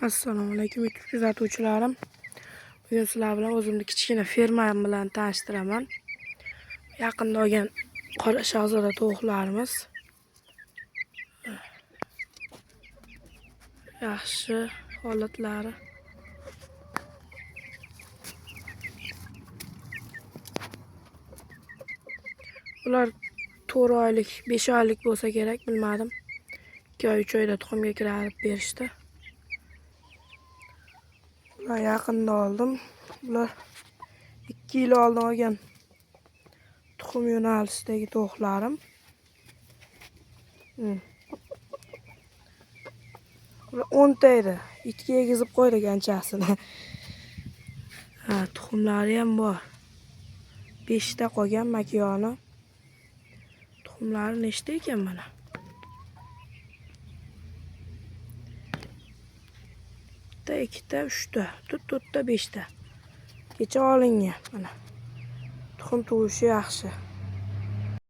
Assalomu alaykum YouTube kuzatuvchilarim. Bugun sizlar bilan o'zimni kichkina fermam bilan tanishtiraman. Yaqinda olgan qora shahzoda tovuqlarimiz. Yaxshi holatlari. Ular 4 oylik, 5 oylik bo'lsa kerak, bilmadim. 2 oy, 3 oyda tuxumga kirib berishdi. Bular yaqinda oldim. Bular 2 yil oldin olgan tuxum yo'nalishidagi tovuqlarim. Bular 10 ta edi. Itga egizib qo'ydik anchasini. Tuxumlari ham bor. 5 ta qolgan makiyoni. Tuxumlari nechta ekan mana? Bitta, 2 ta, 3 ta, 4 ta, 5 ta. Kecha olingan mana. Tuxum tuvishi yaxshi.